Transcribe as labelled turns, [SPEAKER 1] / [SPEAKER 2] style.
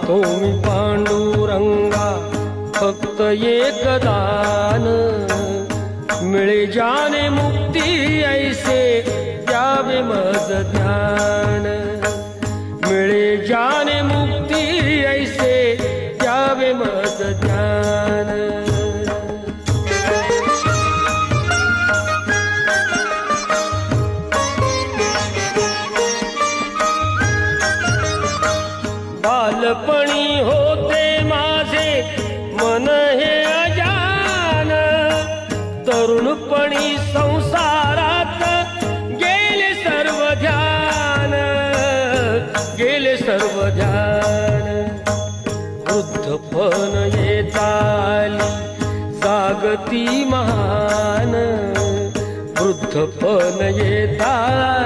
[SPEAKER 1] तुम्ही पांडुरंगा फक्त एक दान, मिळे जाने मुक्ती ऐसे द्यावे मज ज्ञान, मिळे जाने मुक्ती ऐसे द्यावे मज ज्ञान। बालपणी होते माझे मन हे अजान, तरुणपणी संसारात गेले सर्व ध्यान, गेले सर्व ध्यान। वृद्धपण येत आली जागती महान, वृद्धपण येत आली